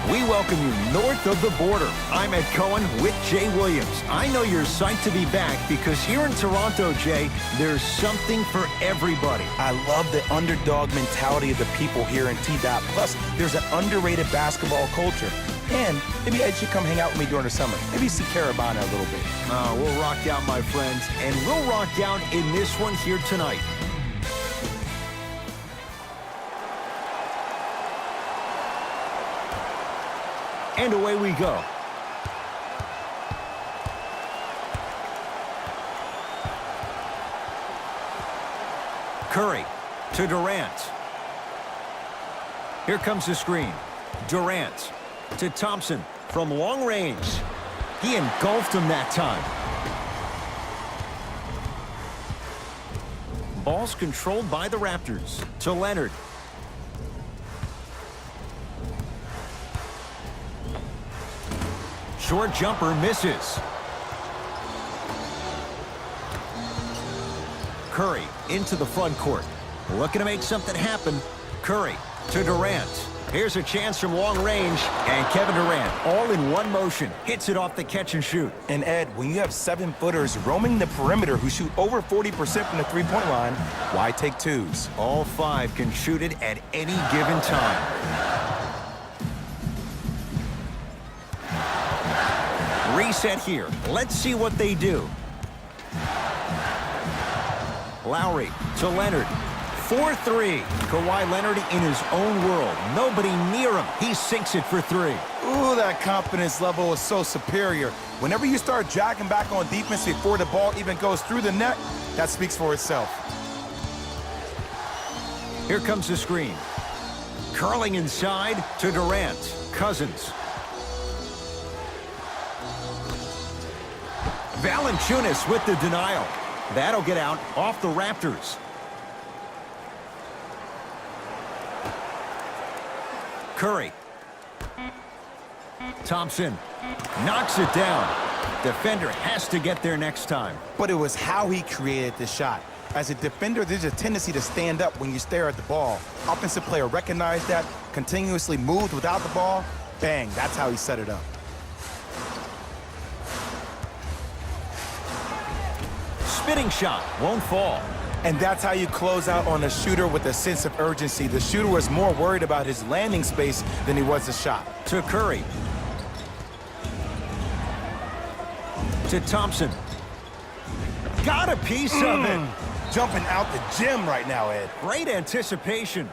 We welcome you north of the border. I'm Ed Cohen with Jay Williams. I know you're psyched to be back because here in Toronto, Jay, there's something for everybody. I love the underdog mentality of the people here in T-Dot. Plus, there's an underrated basketball culture. And maybe Ed should come hang out with me during the summer. Maybe see Carabana a little bit. We'll rock out, my friends, and we'll rock out in this one here tonight. And away we go. Curry to Durant. Here comes the screen. Durant to Thompson from long range. He engulfed him that time. Ball's controlled by the Raptors. To Leonard. Short jumper misses. Curry into the front court. Looking to make something happen. Curry to Durant. Here's a chance from long range. And Kevin Durant, all in one motion, hits it off the catch and shoot. And Ed, when you have 7-footers roaming the perimeter who shoot over 40% from the three-point line, why take twos? All 5 can shoot it at any given time. Reset here. Let's see what they do. Lowry to Leonard. 4-3. Kawhi Leonard in his own world. Nobody near him. He sinks it for 3. Ooh, that confidence level is so superior. Whenever you start jogging back on defense before the ball even goes through the net, that speaks for itself. Here comes the screen. Curling inside to Durant. Cousins. Valanciunas with the denial. That'll get out off the Raptors. Curry. Thompson knocks it down. Defender has to get there next time. But it was how he created the shot. As a defender, there's a tendency to stand up when you stare at the ball. Offensive player recognized that, continuously moved without the ball. Bang, that's how he set it up. Spinning shot won't fall. And that's how you close out on a shooter with a sense of urgency. The shooter was more worried about his landing space than he was the shot. To Curry. To Thompson. Got a piece of it. Jumping out the gym right now, Ed. Great anticipation.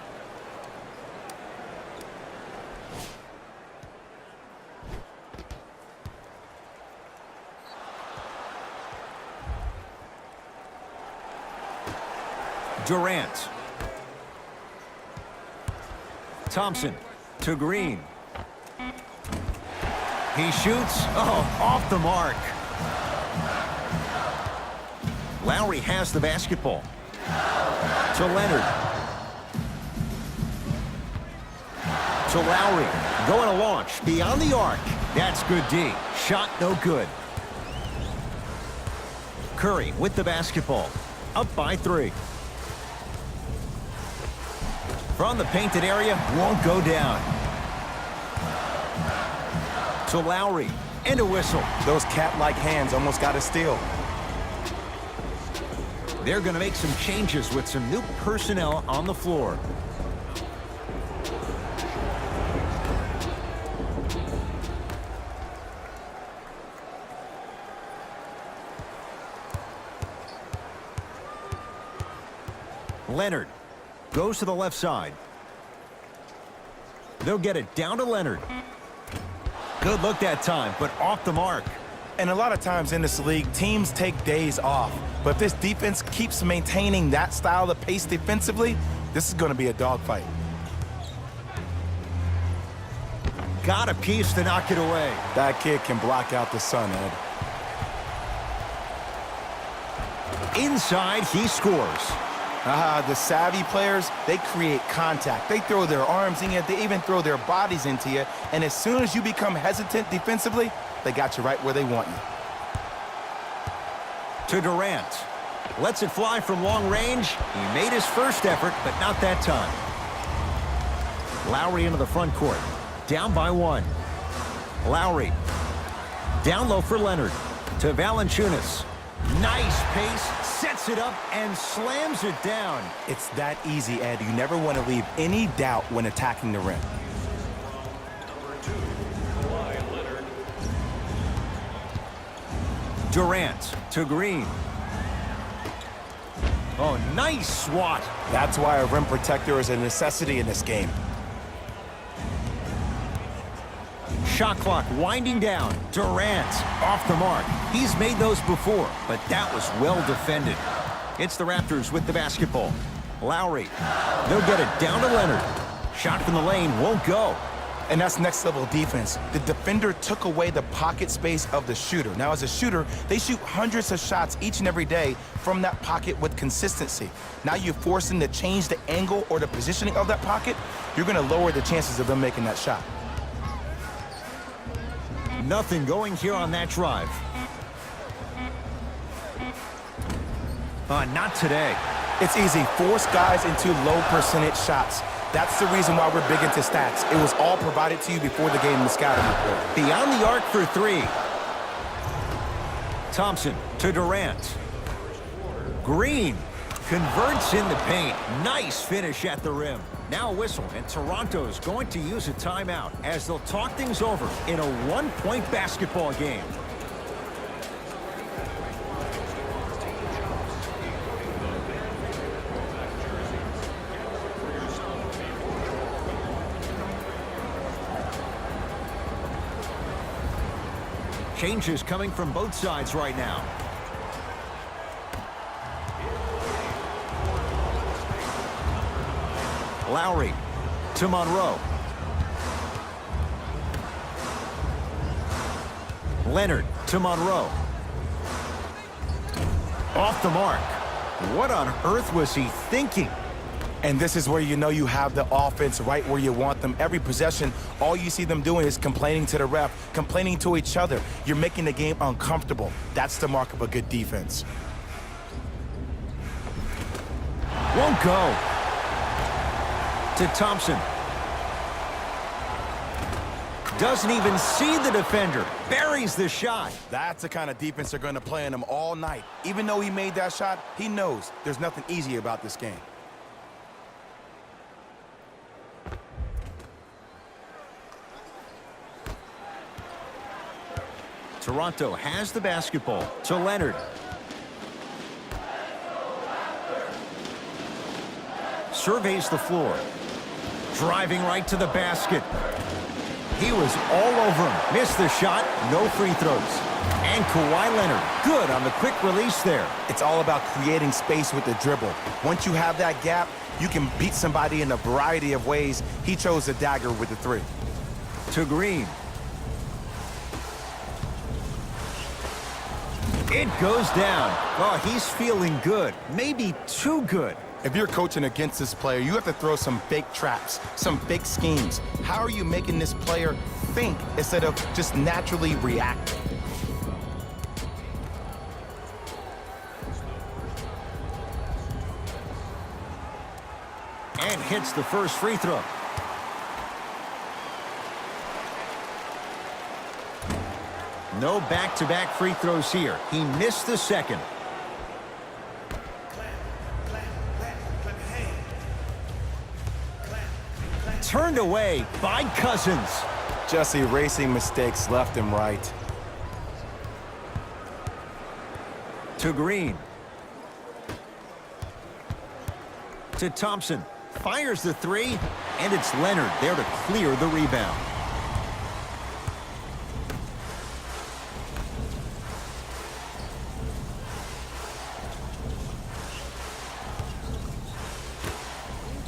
Durant. Thompson to Green. He shoots. Oh, off the mark. Lowry has the basketball. To Leonard. To Lowry. Going to launch beyond the arc. That's good D. Shot no good. Curry with the basketball. Up by 3. From the painted area, won't go down. To Lowry, and a whistle. Those cat-like hands almost got a steal. They're going to make some changes with some new personnel on the floor. Leonard goes to the left side. They'll get it down to Leonard. Good look that time, but off the mark. And a lot of times in this league, teams take days off. But if this defense keeps maintaining that style of pace defensively, this is going to be a dogfight. Got a piece to knock it away. That kid can block out the sun, Ed. Inside, he scores. The savvy players, they create contact. They throw their arms in you. They even throw their bodies into you. And as soon as you become hesitant defensively, they got you right where they want you. To Durant. Lets it fly from long range. He made his first effort, but not that time. Lowry into the front court. down by 1. Lowry. Down low for Leonard. To Valanciunas. Nice pace, sets it up, and slams it down. It's that easy, Ed. You never want to leave any doubt when attacking the rim. Durant to Green. Oh, nice swat. That's why a rim protector is a necessity in this game. Shot clock winding down. Durant off the mark. He's made those before, but that was well defended. It's the Raptors with the basketball. Lowry. They'll get it down to Leonard. Shot from the lane won't go. And that's next level defense. The defender took away the pocket space of the shooter. Now, as a shooter, they shoot hundreds of shots each and every day from that pocket with consistency. Now you force them to change the angle or the positioning of that pocket, you're going to lower the chances of them making that shot. Nothing going here on that drive. Not today. It's easy. Force guys into low percentage shots. That's the reason why we're big into stats. It was all provided to you before the game in the scouting report. Beyond the arc for 3. Thompson to Durant. Green converts in the paint. Nice finish at the rim. Now a whistle, and Toronto's going to use a timeout as they'll talk things over in a one-point basketball game. Changes coming from both sides right now. Lowry to Monroe. Leonard to Monroe. Off the mark. What on earth was he thinking? And this is where you know you have the offense right where you want them. Every possession, all you see them doing is complaining to the ref, complaining to each other. You're making the game uncomfortable. That's the mark of a good defense. Won't go. To Thompson. Doesn't even see the defender. Buries the shot. That's the kind of defense they're going to play on him all night. Even though he made that shot, he knows there's nothing easy about this game. Toronto has the basketball to Leonard. Surveys the floor. Driving right to the basket. He was all over him. Missed the shot. No free throws. And Kawhi Leonard, good on the quick release there. It's all about creating space with the dribble. Once you have that gap, you can beat somebody in a variety of ways. He chose the dagger with the 3. To Green. It goes down. Oh, he's feeling good. Maybe too good. If you're coaching against this player, you have to throw some fake traps, some fake schemes. How are you making this player think instead of just naturally react? And hits the first free throw. No back-to-back free throws here. He missed the second. Turned away by Cousins. Just erasing mistakes left and right. To Green. To Thompson. Fires the 3, and it's Leonard there to clear the rebound.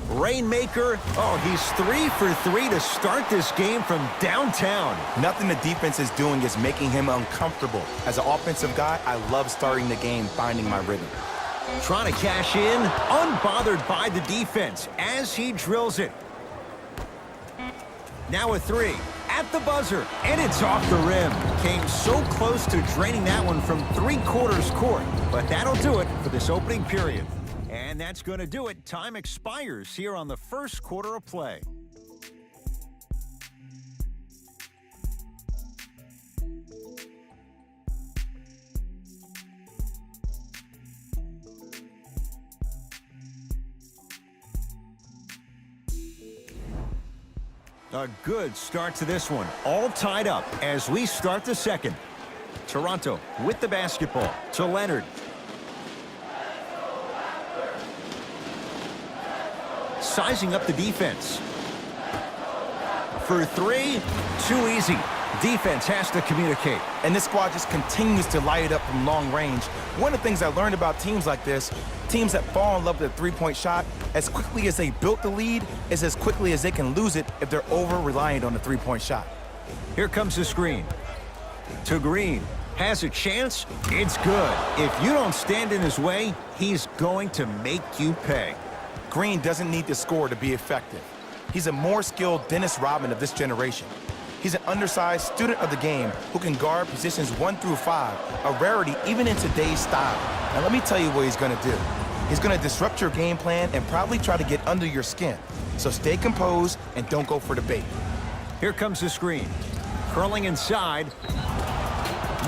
Rainmaker, oh, he's 3 for 3 to start this game from downtown. Nothing the defense is doing is making him uncomfortable. As an offensive guy, I love starting the game, finding my rhythm. Trying to cash in, unbothered by the defense as he drills it. Now a 3 at the buzzer, and it's off the rim. Came so close to draining that one from 3/4 court, but that'll do it for this opening period. And that's going to do it. Time expires here on the first quarter of play. A good start to this one. All tied up as we start the second. Toronto with the basketball to Leonard. Sizing up the defense. For three, too easy. Defense has to communicate. And this squad just continues to light it up from long range. One of the things I learned about teams like this, teams that fall in love with a three-point shot, as quickly as they built the lead, is as quickly as they can lose it if they're over-reliant on the three-point shot. Here comes the screen. To Green. Has a chance. It's good. If you don't stand in his way, he's going to make you pay. Green doesn't need to score to be effective. He's a more skilled Dennis Rodman of this generation. He's an undersized student of the game who can guard positions 1 through 5, a rarity even in today's style. Now let me tell you what he's going to do. He's going to disrupt your game plan and probably try to get under your skin. So stay composed and don't go for the bait. Here comes the screen. Curling inside.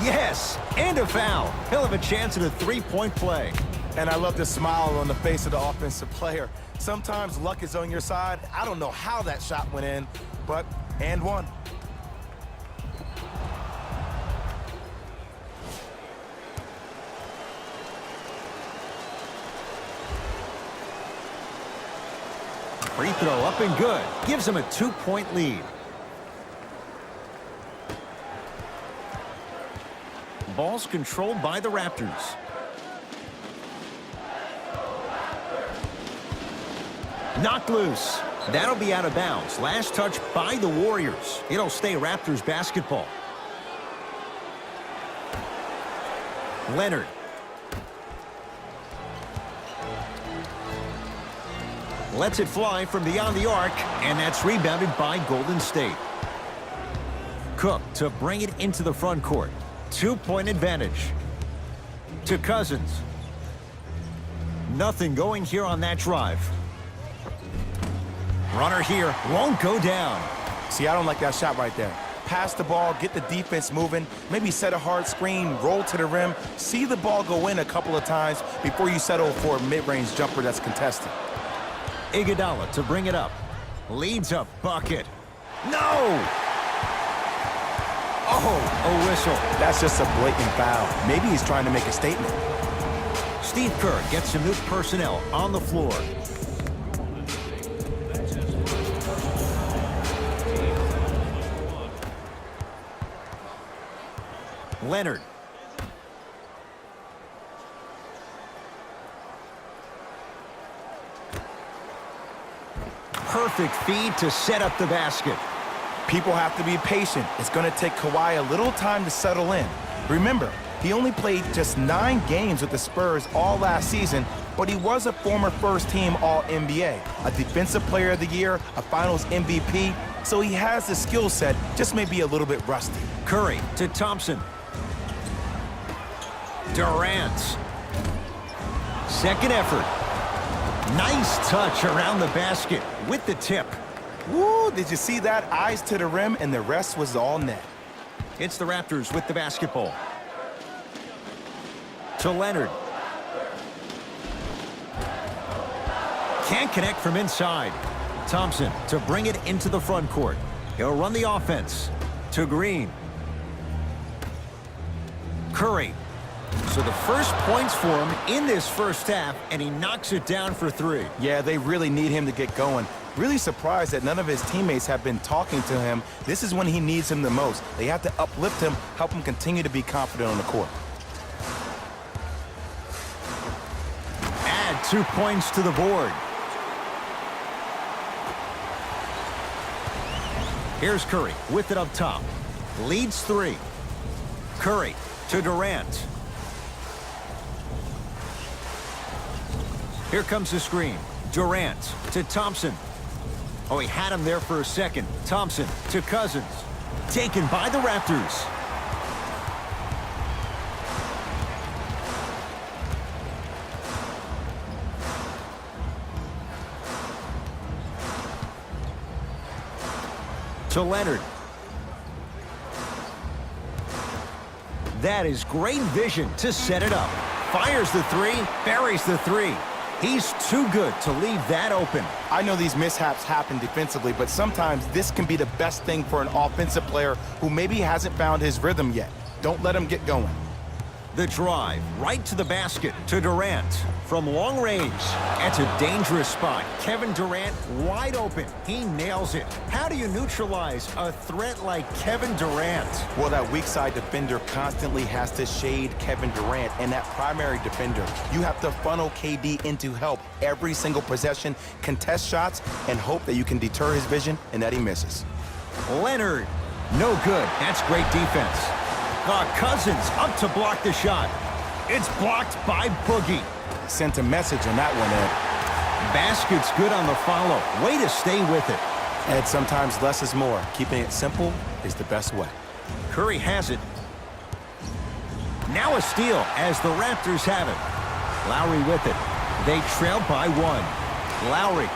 Yes, and a foul. He'll have a chance at a three-point play. And I love the smile on the face of the offensive player. Sometimes luck is on your side. I don't know how that shot went in, but and one. Free throw up and good. Gives him a 2-point lead. Ball's controlled by the Raptors. Knocked loose. That'll be out of bounds. Last touch by the Warriors. It'll stay Raptors basketball. Leonard. Lets it fly from beyond the arc, and that's rebounded by Golden State. Cook to bring it into the front court. 2-point advantage. To Cousins. Nothing going here on that drive. Runner here won't go down. See, I don't like that shot right there. Pass the ball, get the defense moving, maybe set a hard screen, roll to the rim, see the ball go in a couple of times before you settle for a mid-range jumper that's contested. Iguodala to bring it up. Leads a bucket. No! Oh, a whistle. That's just a blatant foul. Maybe he's trying to make a statement. Steve Kerr gets some new personnel on the floor. Leonard. Perfect feed to set up the basket. People have to be patient. It's going to take Kawhi a little time to settle in. Remember, he only played just 9 games with the Spurs all last season, but he was a former first-team All-NBA, a Defensive Player of the Year, a Finals MVP, so he has the skill set, just maybe a little bit rusty. Curry to Thompson. Durant. Second effort. Nice touch around the basket with the tip. Woo, did you see that? Eyes to the rim, and the rest was all net. It's the Raptors with the basketball. To Leonard. Can't connect from inside. Thompson to bring it into the front court. He'll run the offense. To Green. Curry. So the first points for him in this first half, and he knocks it down for 3. Yeah, they really need him to get going. Really surprised that none of his teammates have been talking to him. This is when he needs him the most. They have to uplift him, help him continue to be confident on the court. Add 2 points to the board. Here's Curry with it up top. Leads 3. Curry to Durant. Here comes the screen. Durant to Thompson. Oh, he had him there for a second. Thompson to Cousins. Taken by the Raptors. To Leonard. That is great vision to set it up. Fires the 3, buries the 3. He's too good to leave that open. I know these mishaps happen defensively, but sometimes this can be the best thing for an offensive player who maybe hasn't found his rhythm yet. Don't let him get going. The drive right to the basket to Durant. From long range, it's a dangerous spot. Kevin Durant wide open. He nails it. How do you neutralize a threat like Kevin Durant? Well, that weak side defender constantly has to shade Kevin Durant, and that primary defender, you have to funnel KD into help every single possession, contest shots, and hope that you can deter his vision and that he misses. Leonard, no good. That's great defense. Cousins up to block the shot. It's blocked by Boogie. Sent a message on that one, Ed. Basket's good on the follow. Way to stay with it. Ed, sometimes less is more. Keeping it simple is the best way. Curry has it. Now a steal as the Raptors have it. Lowry with it. They trail by one. Lowry,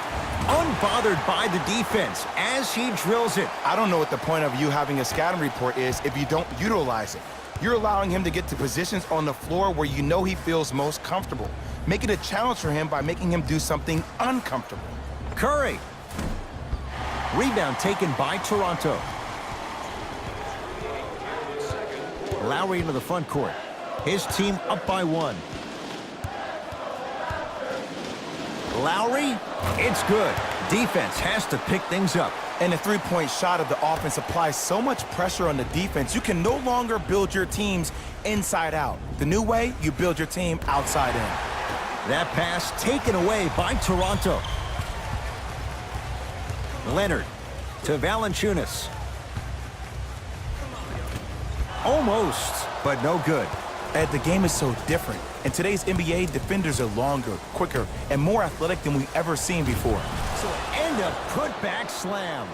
unbothered by the defense as he drills it. I don't know what the point of you having a scouting report is if you don't utilize it. You're allowing him to get to positions on the floor where you know he feels most comfortable. Make it a challenge for him by making him do something uncomfortable. Curry. Rebound taken by Toronto. Lowry into the front court. His team up by one. Lowry, it's good. Defense has to pick things up. And the three-point shot of the offense applies so much pressure on the defense, you can no longer build your teams inside out. The new way, you build your team outside in. That pass taken away by Toronto. Leonard to Valanciunas. Almost, but no good. Ed, the game is so different. In today's NBA, defenders are longer, quicker, and more athletic than we've ever seen before. So end a putback slam.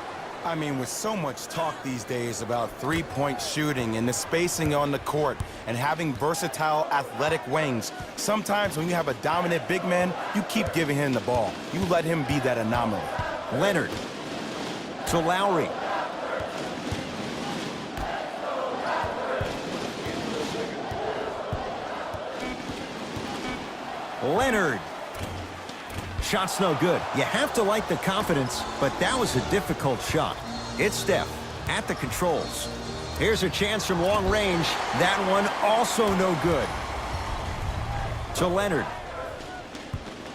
I mean, with so much talk these days about three-point shooting and the spacing on the court and having versatile athletic wings, sometimes when you have a dominant big man, you keep giving him the ball. You let him be that anomaly. Leonard to Lowry. Leonard. Shot's no good. You have to like the confidence, but that was a difficult shot. It's Steph at the controls. Here's a chance from long range. That one also no good. To Leonard.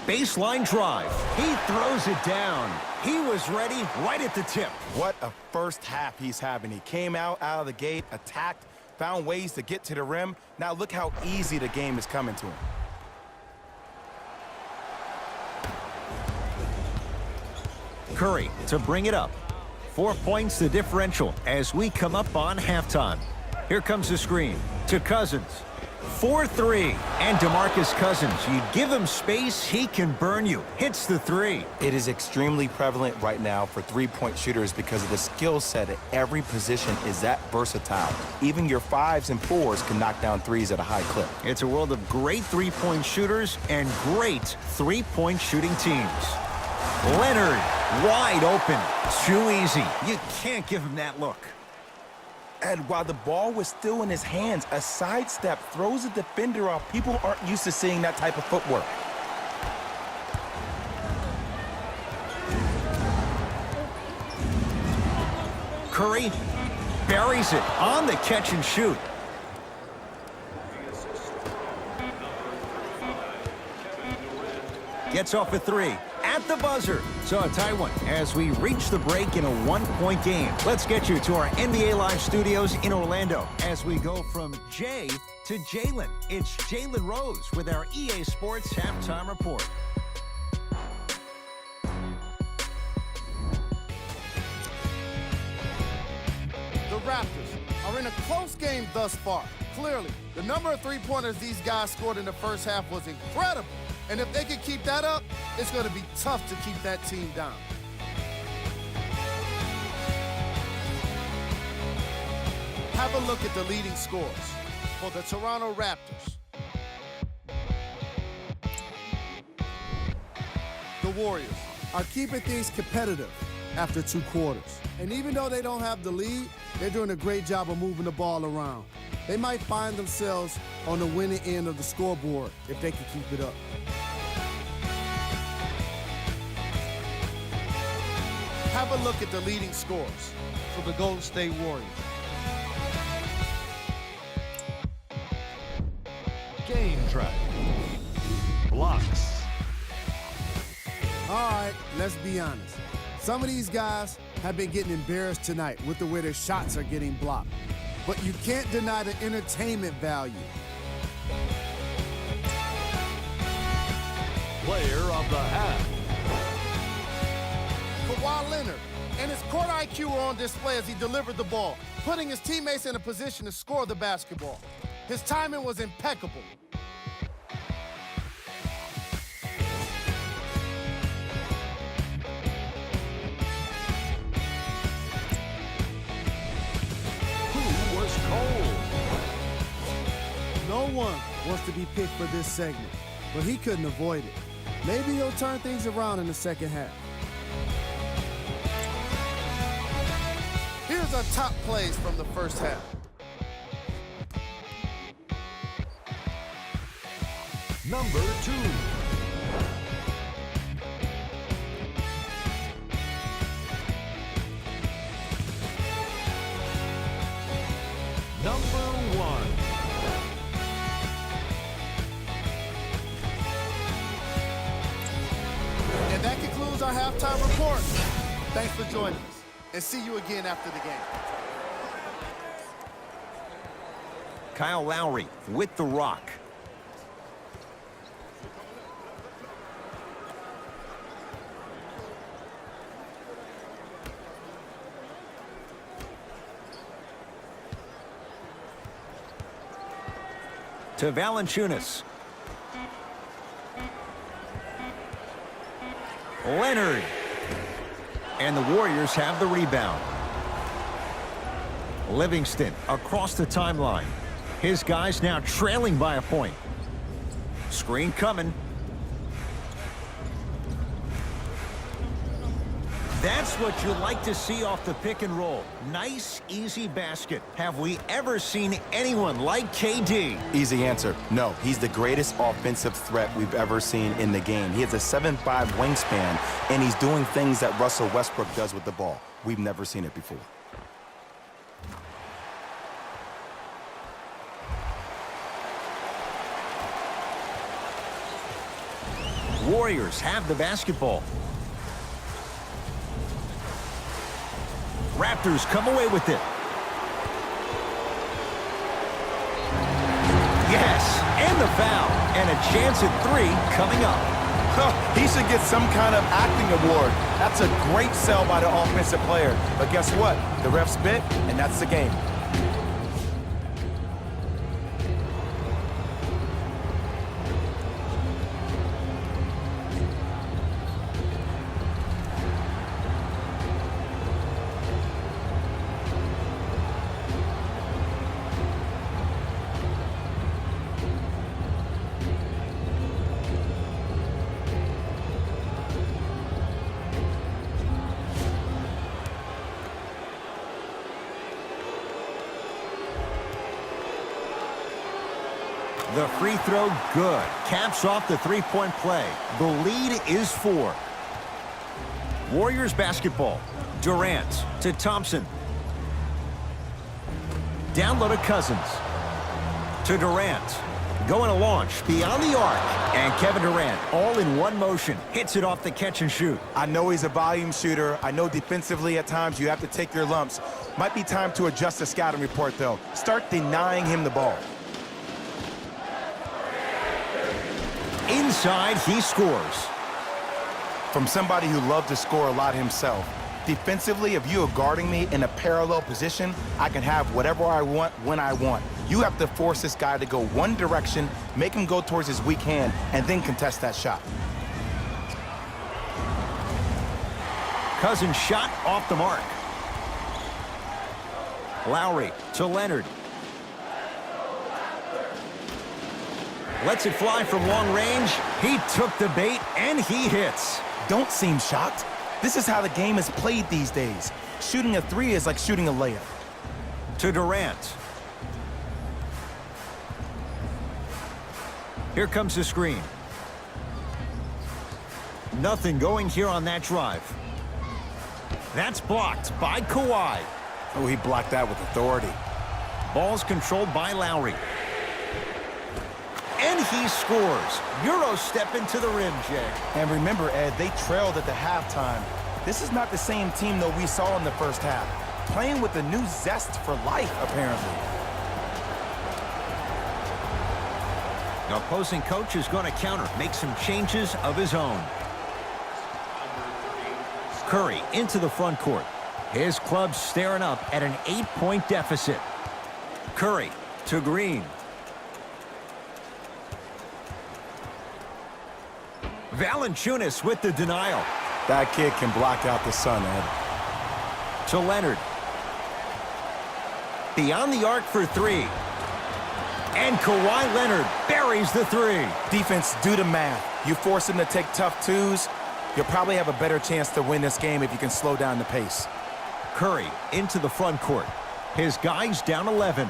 Baseline drive. He throws it down. He was ready right at the tip. What a first half he's having. He came out of the gate, attacked, found ways to get to the rim. Now look how easy the game is coming to him. Curry to bring it up. 4 points the differential as we come up on halftime. Here comes the screen to Cousins. 4-3. And DeMarcus Cousins, you give him space, he can burn you. Hits the three. It is extremely prevalent right now for three-point shooters because of the skill set at every position is that versatile. Even your 5s and 4s can knock down threes at a high clip. It's a world of great three-point shooters and great three-point shooting teams. Leonard, wide open. Too easy. You can't give him that look. And while the ball was still in his hands, a sidestep throws a defender off. People aren't used to seeing that type of footwork. Curry buries it on the catch and shoot. Gets off a three. At the buzzer. So a tie one as we reach the break in a one-point game. Let's get you to our NBA Live studios in Orlando as we go from Jay to Jalen. It's Jalen Rose with our EA Sports Halftime Report. The Raptors are in a close game thus far. Clearly, the number of three-pointers these guys scored in the first half was incredible. And if they can keep that up, it's going to be tough to keep that team down. Have a look at the leading scores for the Toronto Raptors. The Warriors are keeping things competitive after 2 quarters. And even though they don't have the lead, they're doing a great job of moving the ball around. They might find themselves on the winning end of the scoreboard if they can keep it up. Have a look at the leading scores For the Golden State Warriors. Game track. Blocks. All right, let's be honest. Some of these guys have been getting embarrassed tonight with the way their shots are getting blocked. But you can't deny the entertainment value. Player of the half. Kawhi Leonard and his court IQ were on display as he delivered the ball, putting his teammates in a position to score the basketball. His timing was impeccable. Who was cold? No one wants to be picked for this segment, but he couldn't avoid it. Maybe he'll turn things around in the second half. Here's our top plays from the first half. Number 2. Number 1. And that concludes our halftime report. Thanks for joining us, and see you again after the game. Kyle Lowry with the rock. To Valanciunas. Leonard. And the Warriors have the rebound. Livingston across the timeline. His guys now trailing by a point. Screen coming. That's what you like to see off the pick and roll. Nice, easy basket. Have we ever seen anyone like KD? Easy answer. No, he's the greatest offensive threat we've ever seen in the game. He has a 7'5" wingspan, and he's doing things that Russell Westbrook does with the ball. We've never seen it before. Warriors have the basketball. Raptors come away with it. Yes, and the foul. And a chance at 3 coming up. He should get some kind of acting award. That's a great sell by the offensive player. But guess what? The refs bit, and that's the game. The free throw, good. Caps off the three-point play. The lead is 4. Warriors basketball. Durant to Thompson. Down low to Cousins. To Durant. Going to launch beyond the arc. And Kevin Durant, all in one motion, hits it off the catch and shoot. I know he's a volume shooter. I know defensively at times you have to take your lumps. Might be time to adjust the scouting report, though. Start denying him the ball. Inside, he scores. From somebody who loved to score a lot himself. Defensively, if you are guarding me in a parallel position, I can have whatever I want when I want. You have to force this guy to go one direction, make him go towards his weak hand, and then contest that shot. Cousins shot off the mark. Lowry to Leonard. Lets it fly from long range. He took the bait, and he hits. Don't seem shocked. This is how the game is played these days. Shooting a 3 is like shooting a layup. To Durant. Here comes the screen. Nothing going here on that drive. That's blocked by Kawhi. Oh, he blocked that with authority. Ball's controlled by Lowry. And he scores. Euro step into the rim, Jay. And remember, Ed, they trailed at the halftime. This is not the same team that we saw in the first half. Playing with a new zest for life, apparently. The opposing coach is going to counter, make some changes of his own. Curry into the front court. His club staring up at an 8-point deficit. Curry to Green. Valanciunas with the denial. That kid can block out the sun, Ed. To Leonard. Beyond the arc for three. And Kawhi Leonard buries the three. Defense, do the math. You force him to take tough twos, you'll probably have a better chance to win this game if you can slow down the pace. Curry into the front court. His guys down 11.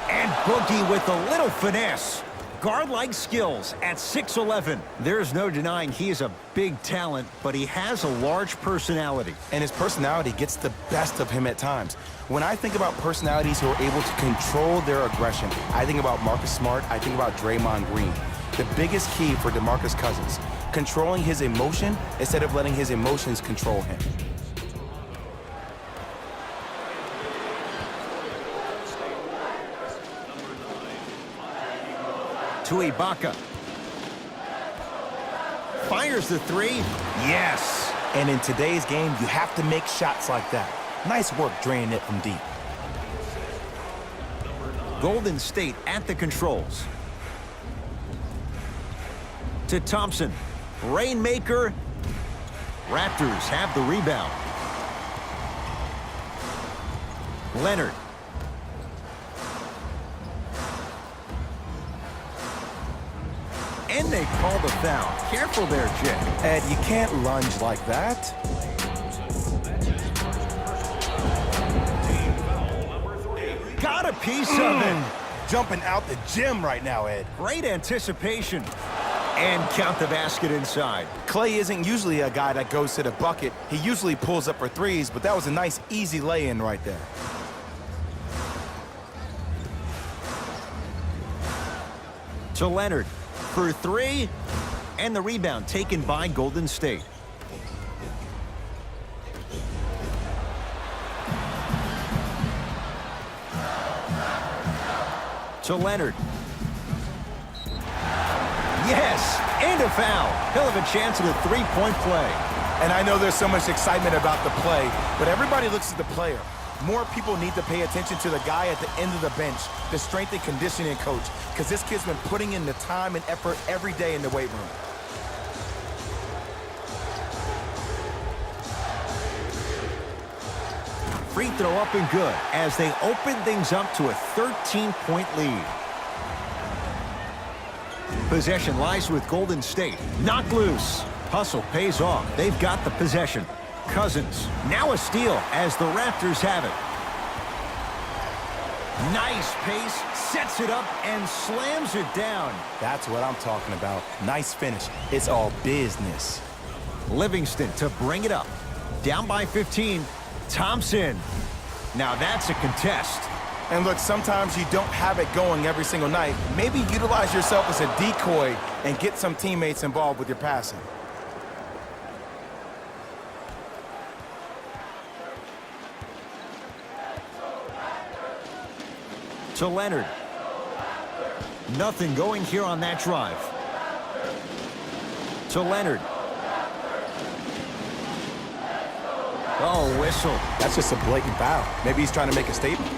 And Boogie with a little finesse. Guard-like skills at 6'11". There's no denying he is a big talent, but he has a large personality. And his personality gets the best of him at times. When I think about personalities who are able to control their aggression, I think about Marcus Smart, I think about Draymond Green. The biggest key for DeMarcus Cousins, controlling his emotion instead of letting his emotions control him. To Ibaka. Fires the three. Yes. And in today's game, you have to make shots like that. Nice work draining it from deep. Golden State at the controls. To Thompson. Rainmaker. Raptors have the rebound. Leonard. And they call the foul. Careful there, Jay. Ed, you can't lunge like that. Got a piece of it. Jumping out the gym right now, Ed. Great anticipation. And count the basket inside. Clay isn't usually a guy that goes to the bucket. He usually pulls up for threes, but that was a nice, easy lay-in right there. To Leonard for three. And the rebound taken by Golden State. To Leonard. Yes, and a foul. He'll have a chance at a three-point play. And I know there's so much excitement about the play, but everybody looks at the player. More people need to pay attention to the guy at the end of the bench, the strength and conditioning coach, because this kid's been putting in the time and effort every day in the weight room. Free throw up and good as they open things up to a 13-point lead. Possession lies with Golden State. Knocked loose. Hustle pays off. They've got the possession. Cousins. Now a steal as the Raptors have it. Nice pace. Sets it up and slams it down. That's what I'm talking about. Nice finish. It's all business. Livingston to bring it up. Down by 15. Thompson. Now that's a contest. And look, sometimes you don't have it going every single night. Maybe utilize yourself as a decoy and get some teammates involved with your passing. To Leonard. Nothing going here on that drive. To Leonard. Oh, whistle. That's just a blatant foul. Maybe he's trying to make a statement.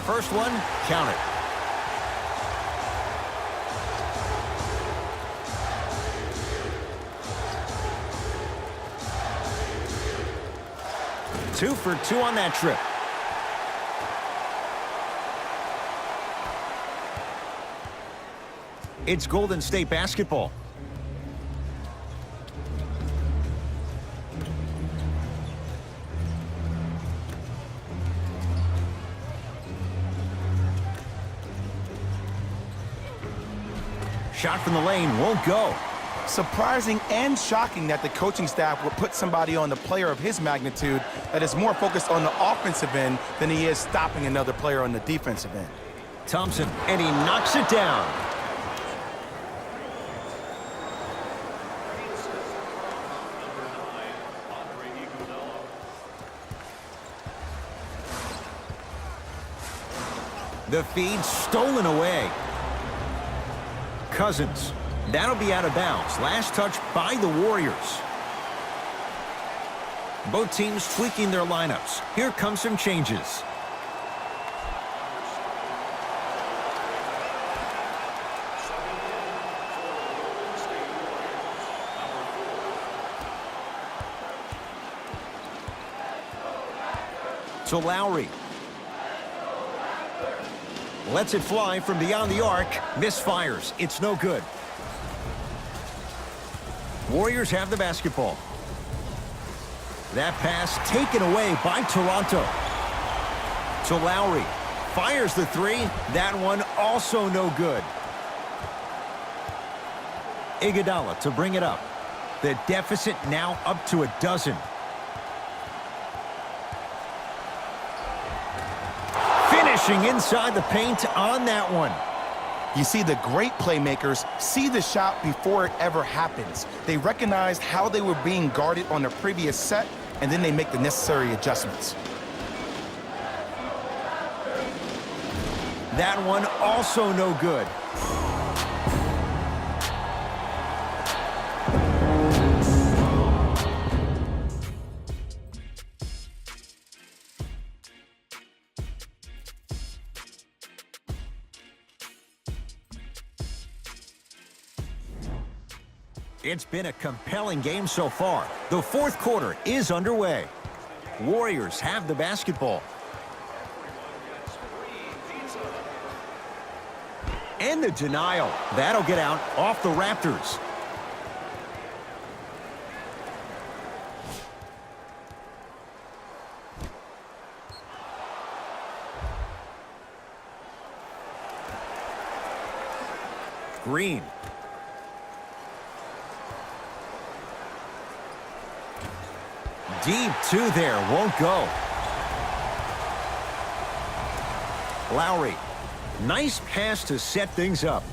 First one, count it. Two for two on that trip. It's Golden State basketball. Shot from the lane won't go. Surprising and shocking that the coaching staff would put somebody on the player of his magnitude that is more focused on the offensive end than he is stopping another player on the defensive end. Thompson, and he knocks it down. The feed stolen away. Cousins. That'll be out of bounds. Last touch by the Warriors. Both teams tweaking their lineups. Here come some changes. To Lowry. Lets it fly from beyond the arc. Misfires. It's no good. Warriors have the basketball. That pass taken away by Toronto. To Lowry. Fires the three. That one also no good. Iguodala to bring it up. The deficit now up to a dozen. Finishing inside the paint on that one. You see, the great playmakers see the shot before it ever happens. They recognized how they were being guarded on the previous set, and then they make the necessary adjustments. That one also no good. It's been a compelling game so far. The fourth quarter is underway. Warriors have the basketball. And the denial. That'll get out off the Raptors. Green. Deep two there, won't go. Lowry. Nice pass to set things up.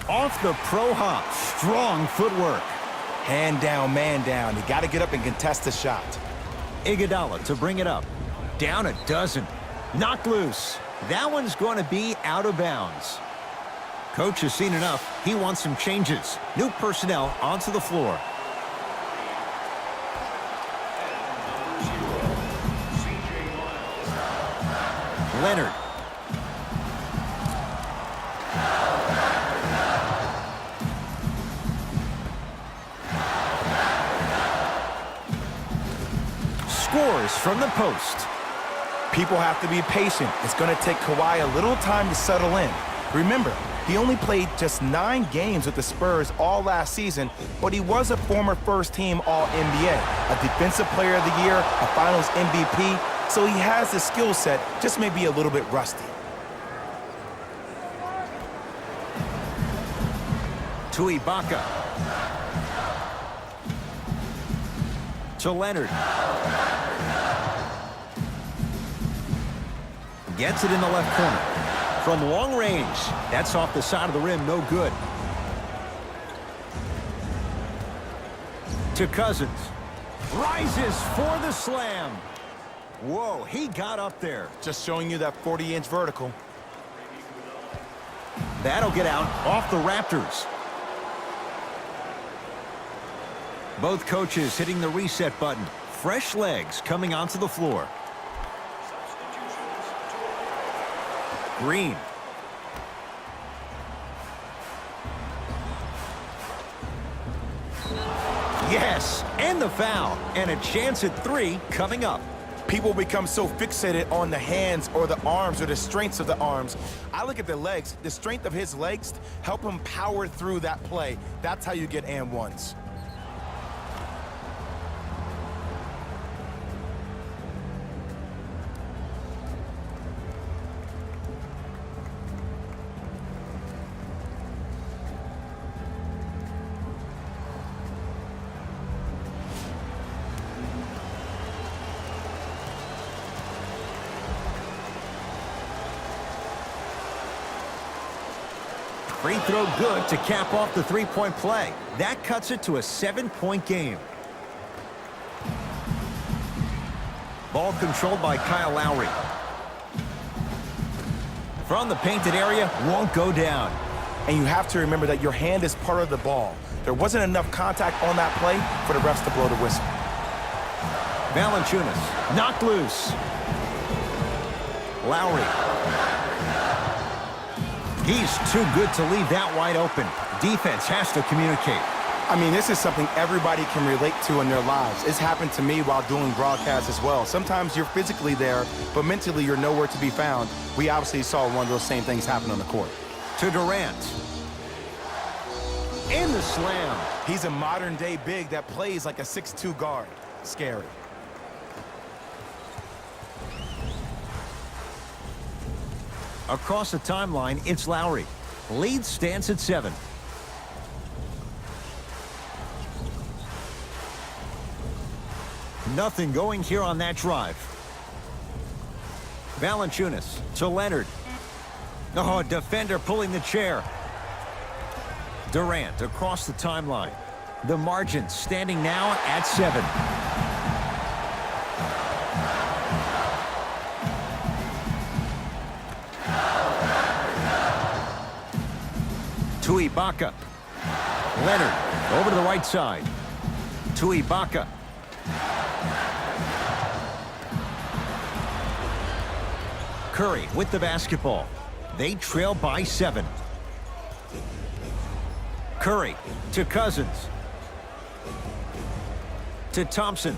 Off the pro hop. Strong footwork. Hand down, man down. You got to get up and contest the shot. Iguodala to bring it up. Down a dozen. Knocked loose. That one's going to be out of bounds. Coach has seen enough. He wants some changes. New personnel onto the floor. Leonard. Scores from the post. People have to be patient. It's going to take Kawhi a little time to settle in. Remember, he only played just 9 games with the Spurs all last season, but he was a former first-team All-NBA, a Defensive Player of the Year, a Finals MVP, so he has the skill set, just maybe a little bit rusty. To Ibaka. To Leonard. Gets it in the left corner. From long range, that's off the side of the rim, no good. To Cousins. Rises for the slam. Whoa, he got up there. Just showing you that 40-inch vertical. That'll get out off the Raptors. Both coaches hitting the reset button. Fresh legs coming onto the floor. Green. Yes, and the foul. And a chance at 3 coming up. People become so fixated on the hands or the arms or the strengths of the arms. I look at the legs. The strength of his legs help him power through that play. That's how you get and ones. Free throw good to cap off the three-point play. That cuts it to a 7-point game. Ball controlled by Kyle Lowry. From the painted area, won't go down. And you have to remember that your hand is part of the ball. There wasn't enough contact on that play for the refs to blow the whistle. Valanciunas knocked loose. Lowry. He's too good to leave that wide open. Defense has to communicate. I mean, this is something everybody can relate to in their lives. It's happened to me while doing broadcasts as well. Sometimes you're physically there, but mentally you're nowhere to be found. We obviously saw one of those same things happen on the court. To Durant. In the slam. He's a modern-day big that plays like a 6'2" guard. Scary. Across the timeline, it's Lowry. Lead stands at 7. Nothing going here on that drive. Valanciunas to Leonard. Oh, defender pulling the chair. Durant across the timeline. The margin standing now at 7. To Ibaka. Leonard over to the right side. To Ibaka. Curry with the basketball. They trail by 7. Curry to Cousins. To Thompson.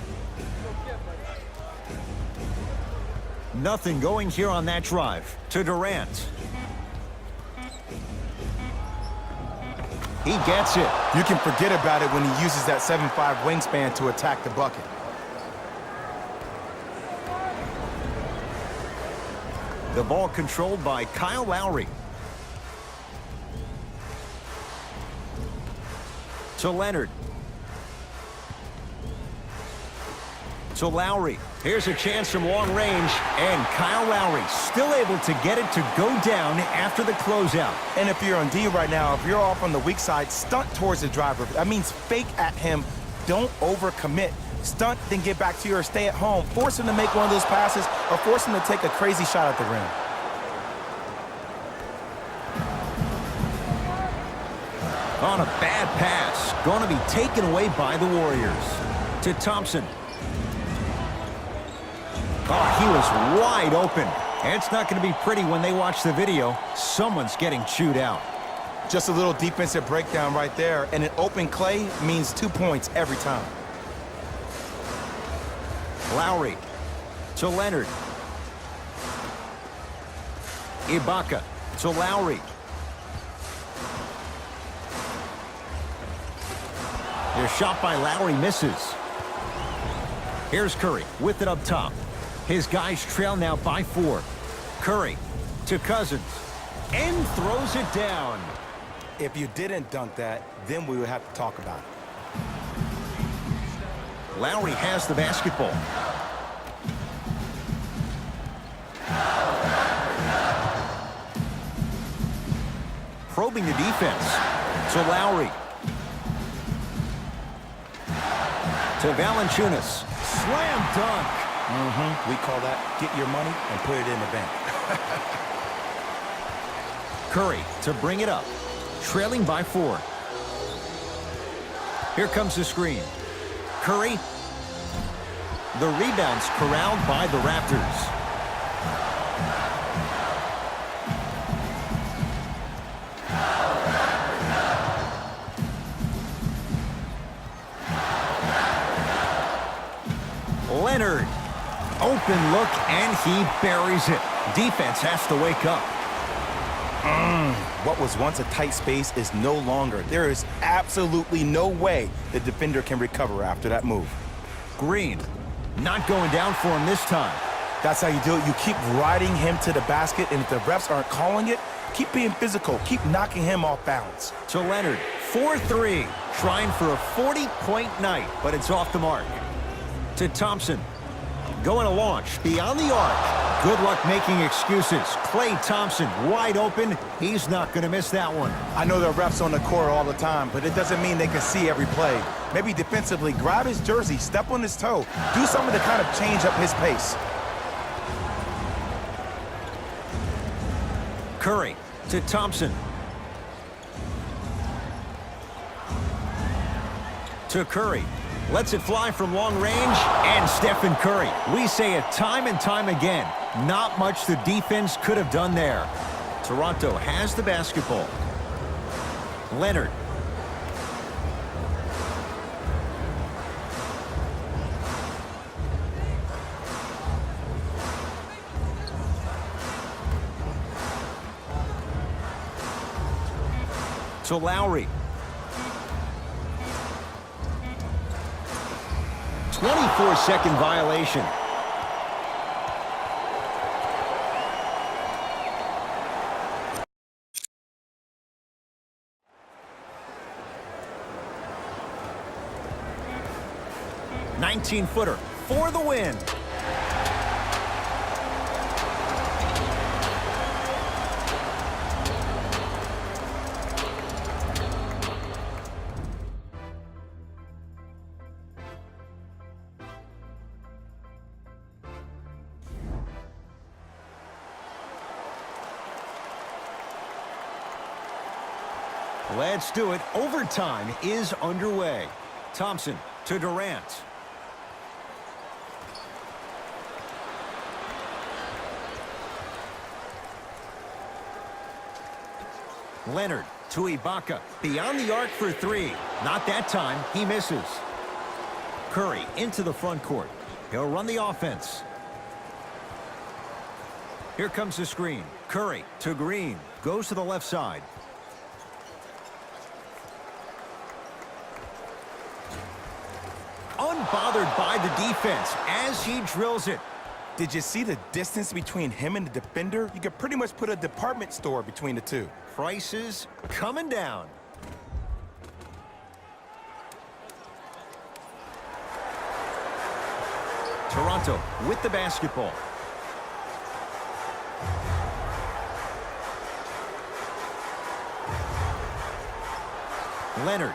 Nothing going here on that drive. To Durant. He gets it. You can forget about it when he uses that 7'5" wingspan to attack the bucket. The ball controlled by Kyle Lowry. To Leonard. To Lowry. Here's a chance from long range, and Kyle Lowry still able to get it to go down after the closeout. And if you're on D right now, if you're off on the weak side, stunt towards the driver. That means fake at him. Don't overcommit. Stunt, then get back to you or stay at home. Force him to make one of those passes or force him to take a crazy shot at the rim. On a bad pass. Going to be taken away by the Warriors. To Thompson. Oh, he was wide open. It's not going to be pretty when they watch the video. Someone's getting chewed out. Just a little defensive breakdown right there, and an open clay means 2 points every time. Lowry to Leonard. Ibaka to Lowry. Their shot by Lowry misses. Here's Curry with it up top. His guys trail now by 4. Curry to Cousins and throws it down. If you didn't dunk that, then we would have to talk about it. Lowry has the basketball. Probing the defense. To Lowry. To Valanciunas. Slam dunk. We call that get your money and put it in the bank. Curry to bring it up. Trailing by 4. Here comes the screen. Curry. The rebound's corralled by the Raptors. Leonard. Open look, and he buries it. Defense has to wake up. What was once a tight space is no longer. There is absolutely no way the defender can recover after that move. Green. Not going down for him this time. That's how you do it. You keep riding him to the basket, and if the refs aren't calling it, keep being physical. Keep knocking him off balance. To Leonard. 4-3. Trying for a 40-point night, but it's off the mark. To Thompson. going to launch beyond the arc. Good luck making excuses. Klay Thompson wide open. He's not going to miss that one. I know there are refs on the court all the time, but it doesn't mean they can see every play. Maybe defensively, grab his jersey, step on his toe, do something to kind of change up his pace. Curry to Thompson. To Curry. Lets it fly from long range, and Stephen Curry. We say it time and time again. Not much the defense could have done there. Toronto has the basketball. Leonard. To Lowry. 24-second violation. "19-footer for the win." Let's do it. Overtime is underway. Thompson to Durant. Leonard to Ibaka. Beyond the arc for three. Not that time. He misses. Curry into the front court. He'll run the offense. Here comes the screen. Curry to Green. Goes to the left side. Unbothered by the defense as he drills it. Did you see the distance between him and the defender? You could pretty much put a department store between the two. Prices coming down. Toronto with the basketball. Leonard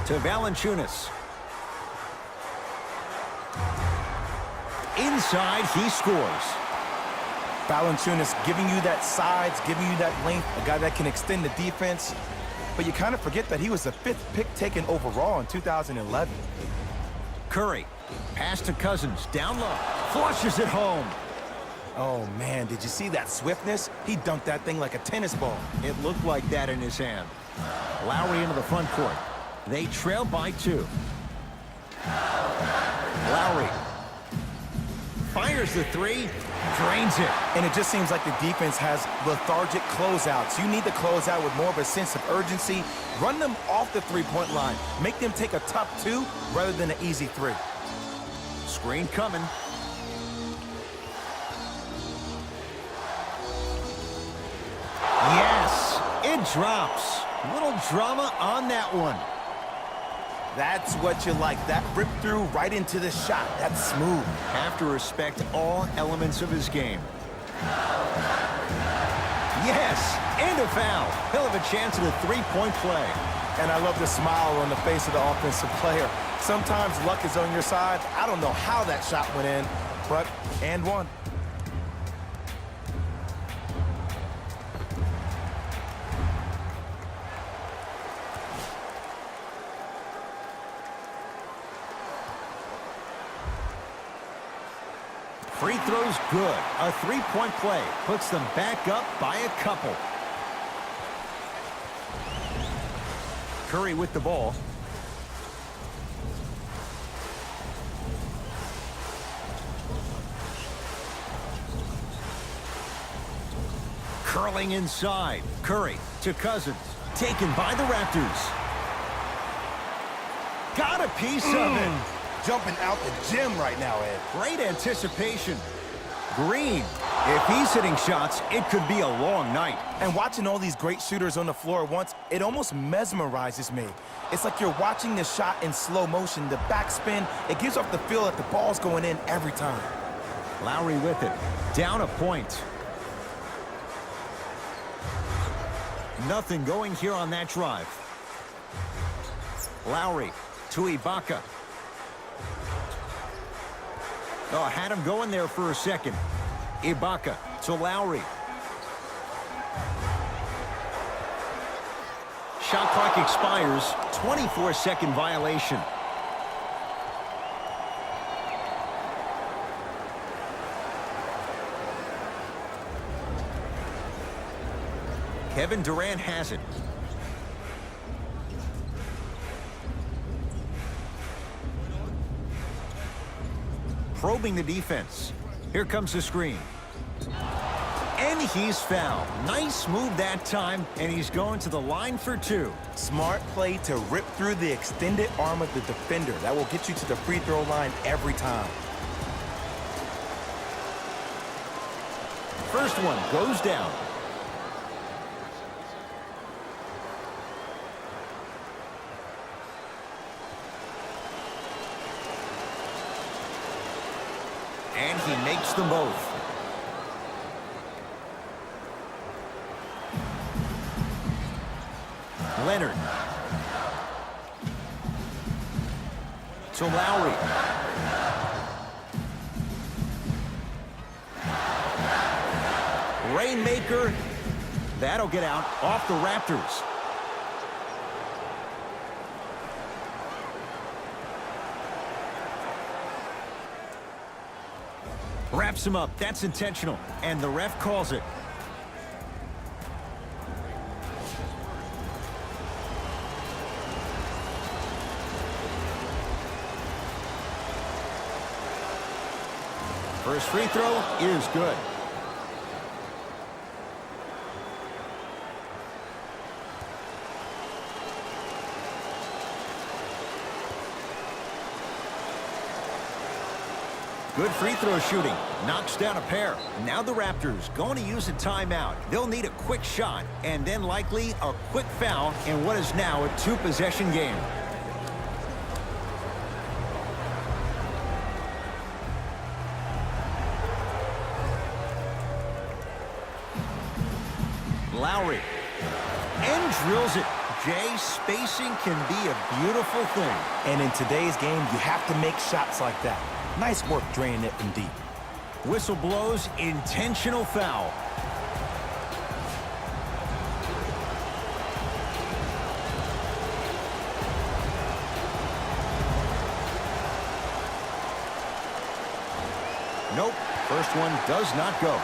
to Valanciunas. Inside, he scores. Valanciunas giving you that size, giving you that length, a guy that can extend the defense. But you kind of forget that he was the 5th pick taken overall in 2011. Curry, pass to Cousins, down low, flushes it home. Oh, man, did you see that swiftness? He dunked that thing like a tennis ball. It looked like that in his hand. Lowry into the front court. They trail by 2. Lowry fires the 3, drains it. And it just seems like the defense has lethargic closeouts. You need to close out with more of a sense of urgency. Run them off the three-point line. Make them take a tough 2 rather than an easy 3. Screen coming. Yes, it drops. Little drama on that one. That's what you like. That rip through right into the shot. That's smooth. Have to respect all elements of his game. Yes, and a foul. He'll have a chance at a three-point play. And I love the smile on the face of the offensive player. Sometimes luck is on your side. I don't know how that shot went in, but and one. Free throws good. A three-point play puts them back up by a couple. Curry with the ball. Curling inside. Curry to Cousins. Taken by the Raptors. Got a piece of it. Jumping out the gym right now, Ed. Great anticipation. green. If he's hitting shots, it could be a long night. And watching all these great shooters on the floor at once, it almost mesmerizes me. It's like you're watching the shot in slow motion, the backspin. It gives off the feel that the ball's going in every time. Lowry with it. Down a point. Nothing going here on that drive. Lowry to Ibaka. Oh, had him going there for a second. Ibaka to Lowry. Shot clock expires. 24-second violation. Kevin Durant has it. Probing the defense. Here comes the screen. And he's fouled. Nice move that time, and he's going to the line for two. Smart play to rip through the extended arm of the defender. That will get you to the free throw line every time. First one goes down. And he makes them both. Leonard. To Lowry. Rainmaker. That'll get out off the Raptors. Wraps him up. That's intentional. And the ref calls it. First free throw is good. Good free throw shooting. Knocks down a pair. Now the Raptors going to use a timeout. They'll need a quick shot and then likely a quick foul in what is now a two-possession game. Lowry. And drills it. Jay, spacing can be a beautiful thing. And in today's game, you have to make shots like that. Nice work draining it from deep. Whistle blows, intentional foul. Nope, first one does not go.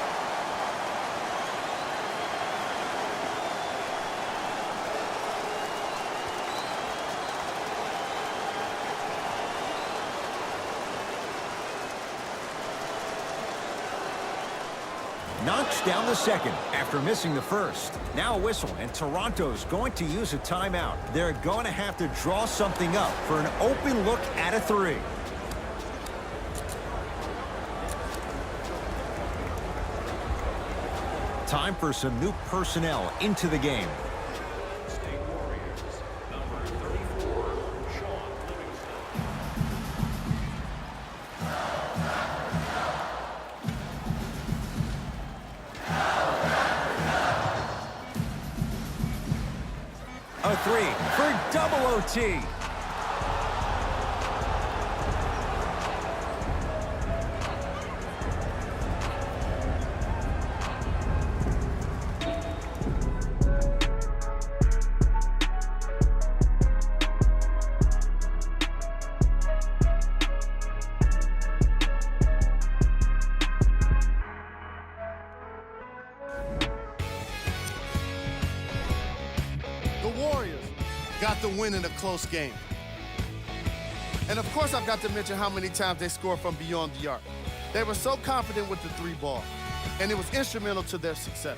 Knocks down the second after missing the first. Now a whistle, and Toronto's going to use a timeout. They're going to have to draw something up for an open look at a three. Time for some new personnel into the game. State Warriors, number 34, Sean A three for double OT. Got the win in a close game. And of course, I've got to mention how many times they scored from beyond the arc. They were so confident with the three ball, and it was instrumental to their success.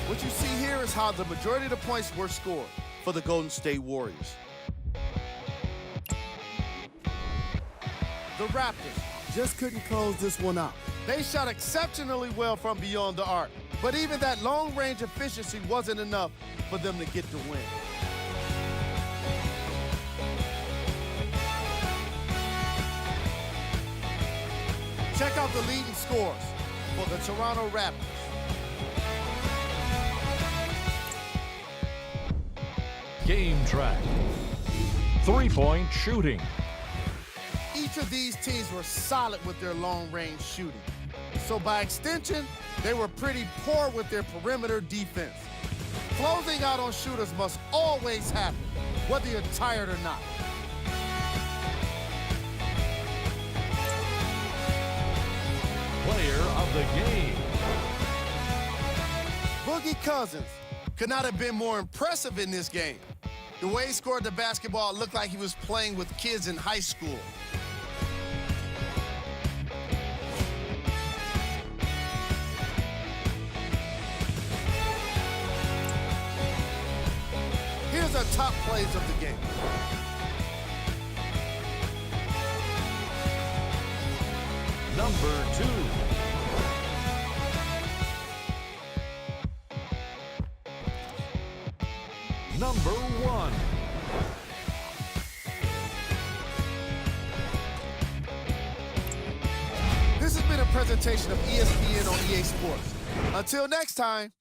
What you see here is how the majority of the points were scored for the Golden State Warriors. the Raptors just couldn't close this one out. They shot exceptionally well from beyond the arc, but even that long-range efficiency wasn't enough for them to get the win. Check out the leading scores for the Toronto Raptors. Game track. Three-point shooting. Each of these teams were solid with their long-range shooting. So by extension, they were pretty poor with their perimeter defense. Closing out on shooters must always happen, whether you're tired or not. Player of the game. Boogie Cousins could not have been more impressive in this game. The way he scored the basketball looked like he was playing with kids in high school. Here's our top plays of the game. Number 2. Number 1. This has been a presentation of ESPN on EA Sports. Until next time.